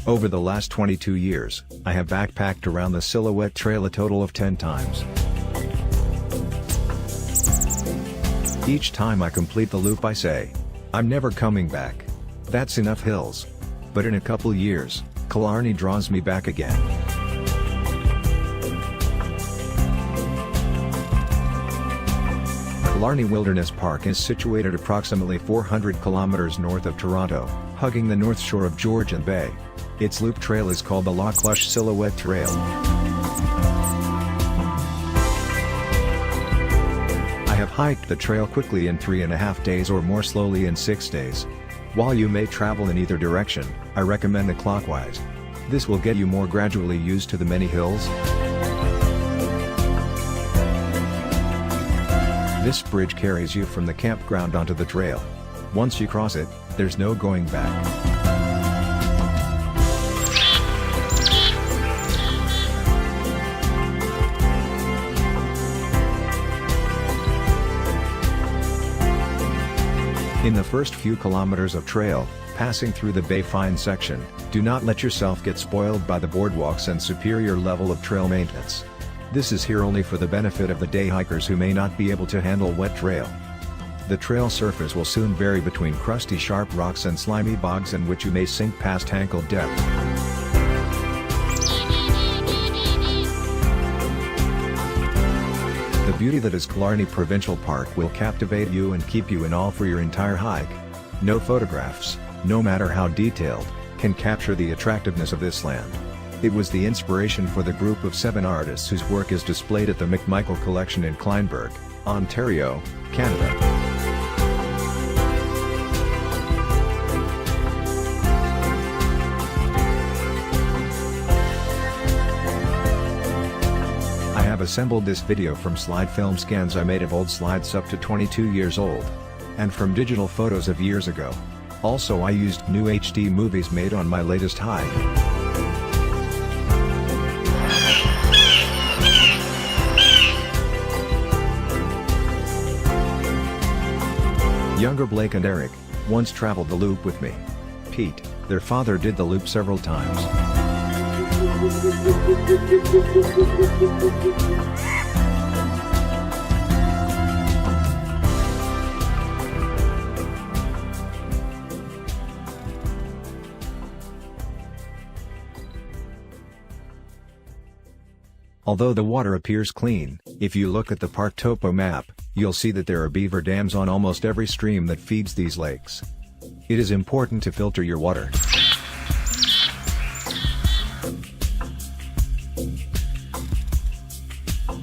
Over the last 22 years, I have backpacked around the Silhouette Trail a total of 10 times. Each time I complete the loop I say, I'm never coming back. That's enough hills. But in a couple years, Killarney draws me back again. Killarney Wilderness Park is situated approximately 400 kilometers north of Toronto, hugging the north shore of Georgian Bay. Its loop trail is called the LaCloche Silhouette Trail. I have hiked the trail quickly in 3.5 days or more slowly in 6 days. While you may travel in either direction, I recommend the clockwise. This will get you more gradually used to the many hills. This bridge carries you from the campground onto the trail. Once you cross it, there's no going back. In the first few kilometers of trail, passing through the Bay Fine section, do not let yourself get spoiled by the boardwalks and superior level of trail maintenance. This is here only for the benefit of the day hikers who may not be able to handle wet trail. The trail surface will soon vary between crusty sharp rocks and slimy bogs in which you may sink past ankle depth. The beauty that is Killarney Provincial Park will captivate you and keep you in awe for your entire hike. No photographs, no matter how detailed, can capture the attractiveness of this land. It was the inspiration for the group of 7 artists whose work is displayed at the McMichael Collection in Kleinburg, Ontario, Canada. I have assembled this video from slide film scans I made of old slides up to 22 years old. And from digital photos of years ago. Also I used new HD movies made on my latest hike. Younger Blake and Eric once traveled the loop with me. Pete, their father, did the loop several times. Although the water appears clean, if you look at the park topo map, you'll see that there are beaver dams on almost every stream that feeds these lakes. It is important to filter your water.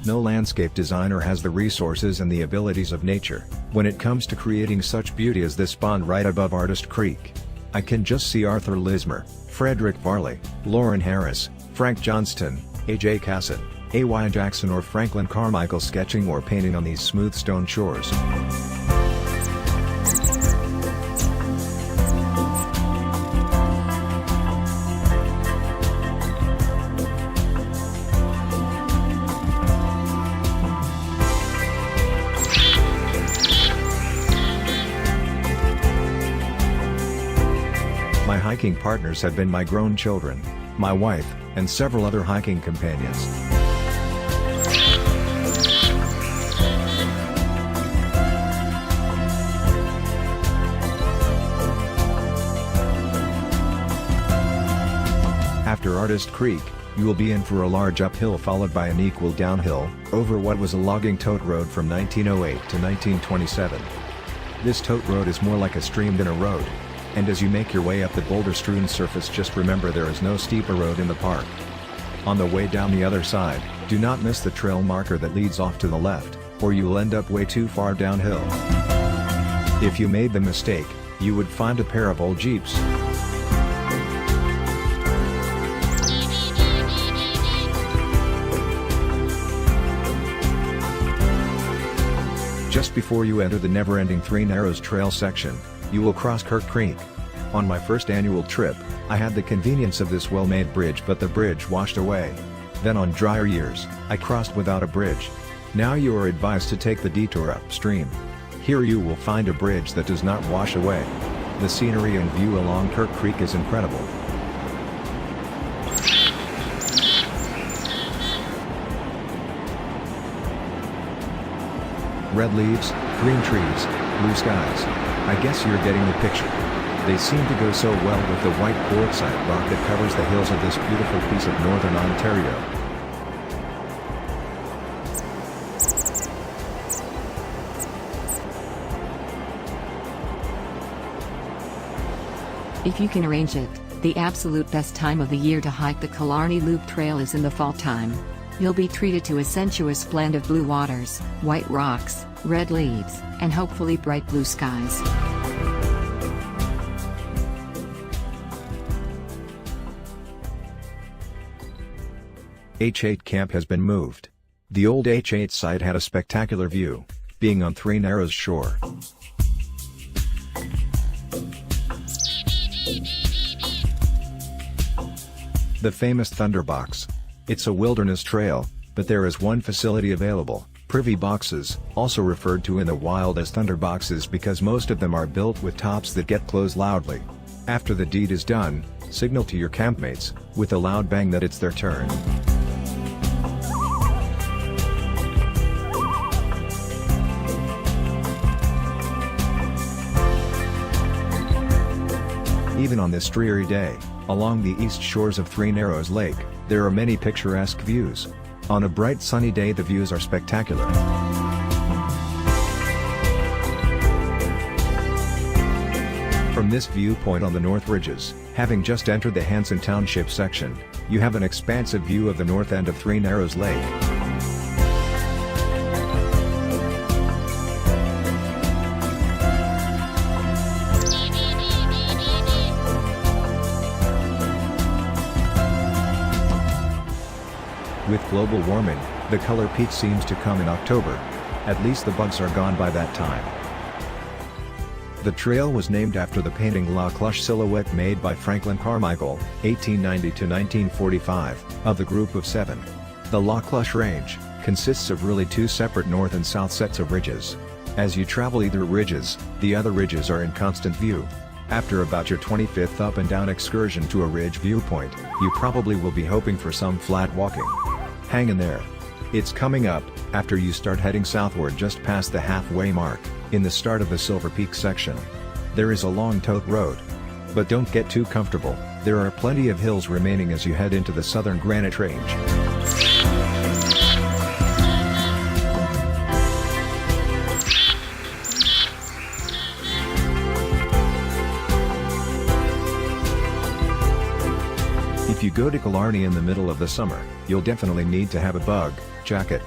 No landscape designer has the resources and the abilities of nature, when it comes to creating such beauty as this pond right above Artist Creek. I can just see Arthur Lismer, Frederick Varley, Lauren Harris, Frank Johnston, A.J. Casson, A.Y. Jackson or Franklin Carmichael sketching or painting on these smooth stone shores. My hiking partners have been my grown children, my wife, and several other hiking companions. After Artist Creek, you will be in for a large uphill followed by an equal downhill, over what was a logging tote road from 1908 to 1927. This tote road is more like a stream than a road. And as you make your way up the boulder-strewn surface, just remember there is no steeper road in the park. On the way down the other side, do not miss the trail marker that leads off to the left, or you will end up way too far downhill. If you made the mistake, you would find a pair of old Jeeps. Just before you enter the never-ending Three Narrows Trail section, you will cross Kirk Creek. On my first annual trip, I had the convenience of this well-made bridge, but the bridge washed away. Then on drier years, I crossed without a bridge. Now you are advised to take the detour upstream. Here you will find a bridge that does not wash away. The scenery and view along Kirk Creek is incredible. Red leaves, green trees, blue skies. I guess you're getting the picture. They seem to go so well with the white quartzite rock that covers the hills of this beautiful piece of northern Ontario. If you can arrange it, the absolute best time of the year to hike the Killarney Loop Trail is in the fall time. You'll be treated to a sensuous blend of blue waters, white rocks, red leaves, and hopefully bright blue skies. H8 camp has been moved. The old H8 site had a spectacular view, being on Three Narrows shore. The famous Thunderbox. It's a wilderness trail, but there is one facility available, privy boxes, also referred to in the wild as thunderboxes because most of them are built with tops that get closed loudly. After the deed is done, signal to your campmates, with a loud bang that it's their turn. Even on this dreary day, along the east shores of Three Narrows Lake, there are many picturesque views. On a bright sunny day the views are spectacular. From this viewpoint on the North Ridges, having just entered the Hanson Township section, you have an expansive view of the north end of Three Narrows Lake. With global warming, the color peak seems to come in October. At least the bugs are gone by that time. The trail was named after the painting LaCloche Silhouette made by Franklin Carmichael, 1890–1945, of the Group of Seven. The LaCloche Range consists of really two separate north and south sets of ridges. As you travel either ridges, the other ridges are in constant view. After about your 25th up and down excursion to a ridge viewpoint, you probably will be hoping for some flat walking. Hang in there. It's coming up, after you start heading southward just past the halfway mark, in the start of the Silver Peak section. There is a long tote road. But don't get too comfortable, there are plenty of hills remaining as you head into the southern Granite Range. If you go to Killarney in the middle of the summer, you'll definitely need to have a bug jacket.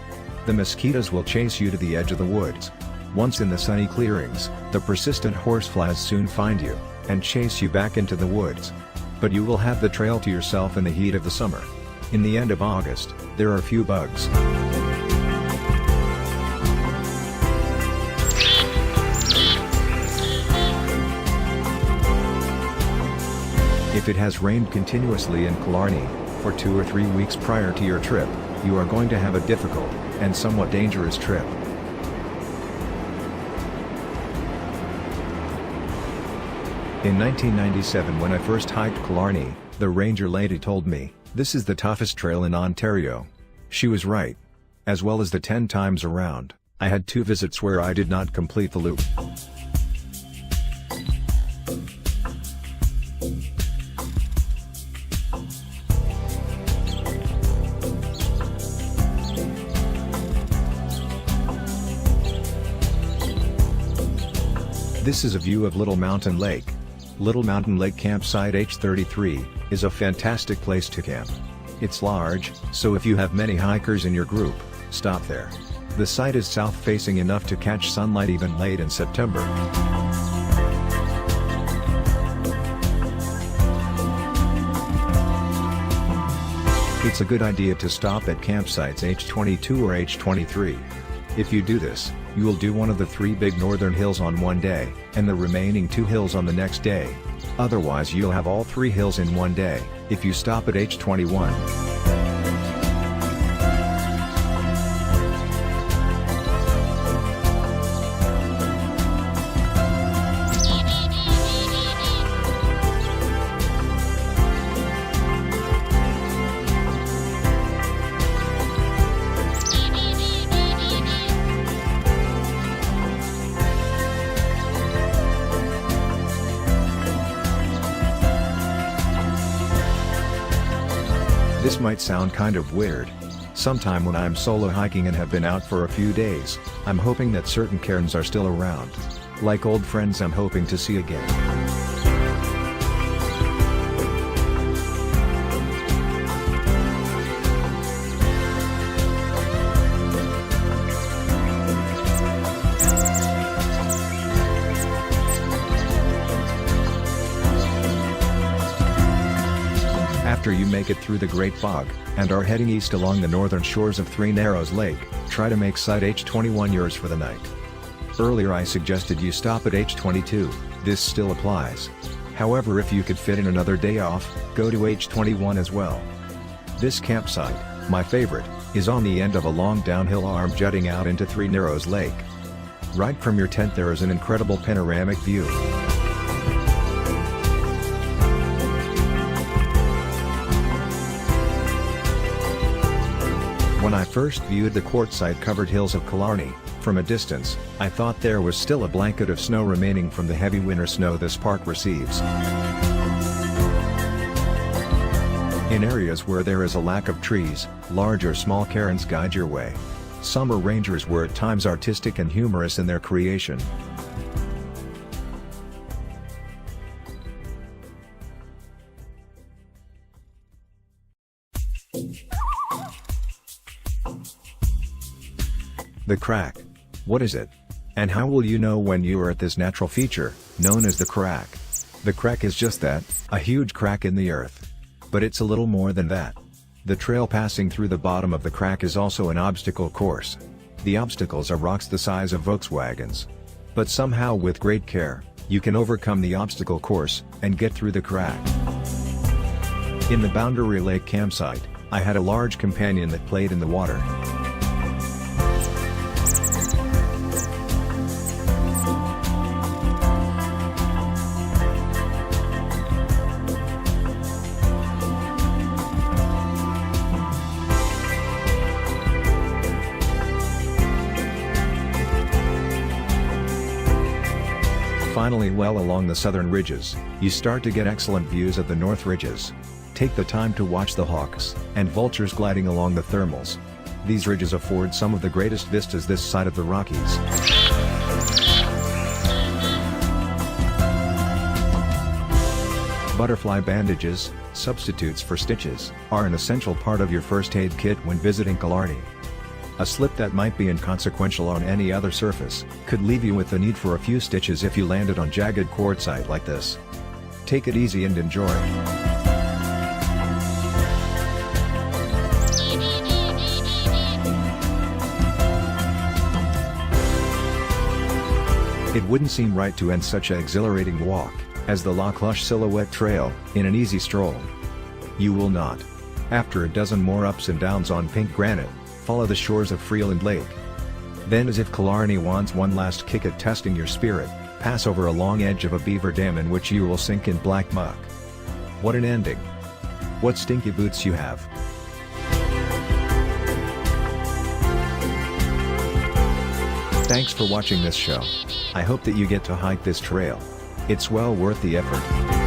The mosquitoes will chase you to the edge of the woods. Once in the sunny clearings, the persistent horseflies soon find you, and chase you back into the woods. But you will have the trail to yourself in the heat of the summer. In the end of August, there are few bugs. If it has rained continuously in Killarney, for 2 or 3 weeks prior to your trip, you are going to have a difficult, and somewhat dangerous trip. In 1997 when I first hiked Killarney, the ranger lady told me, "This is the toughest trail in Ontario." She was right. As well as the 10 times around, I had 2 visits where I did not complete the loop. This is a view of Little Mountain Lake. Little Mountain Lake Campsite H33 is a fantastic place to camp. It's large, so if you have many hikers in your group, stop there. The site is south-facing enough to catch sunlight even late in September. It's a good idea to stop at campsites H22 or H23. If you do this, you will do one of the 3 big northern hills on one day, and the remaining 2 hills on the next day. Otherwise you'll have all 3 hills in one day, if you stop at H21. This might sound kind of weird. Sometime when I'm solo hiking and have been out for a few days, I'm hoping that certain cairns are still around. Like old friends I'm hoping to see again. After you make it through the Great Bog, and are heading east along the northern shores of Three Narrows Lake, try to make site H21 yours for the night. Earlier I suggested you stop at H22, this still applies. However, if you could fit in another day off, go to H21 as well. This campsite, my favorite, is on the end of a long downhill arm jutting out into Three Narrows Lake. Right from your tent there is an incredible panoramic view. When I first viewed the quartzite-covered hills of Killarney, from a distance, I thought there was still a blanket of snow remaining from the heavy winter snow this park receives. In areas where there is a lack of trees, large or small cairns guide your way. Summer rangers were at times artistic and humorous in their creation. The crack. What is it? And how will you know when you are at this natural feature, known as the crack? The crack is just that, a huge crack in the earth. But it's a little more than that. The trail passing through the bottom of the crack is also an obstacle course. The obstacles are rocks the size of Volkswagens. But somehow with great care, you can overcome the obstacle course, and get through the crack. In the Boundary Lake campsite, I had a large companion that played in the water. Finally, well along the southern ridges, you start to get excellent views of the north ridges. Take the time to watch the hawks and vultures gliding along the thermals. These ridges afford some of the greatest vistas this side of the Rockies. Butterfly bandages, substitutes for stitches, are an essential part of your first aid kit when visiting Killarney. A slip that might be inconsequential on any other surface, could leave you with the need for a few stitches if you landed on jagged quartzite like this. Take it easy and enjoy. It wouldn't seem right to end such an exhilarating walk, as the LaCloche Silhouette Trail, in an easy stroll. You will not. After a dozen more ups and downs on pink granite, follow the shores of Freeland Lake. Then, as if Killarney wants one last kick at testing your spirit, pass over a long edge of a beaver dam in which you will sink in black muck. What an ending! What stinky boots you have! Thanks for watching this show. I hope that you get to hike this trail. It's well worth the effort.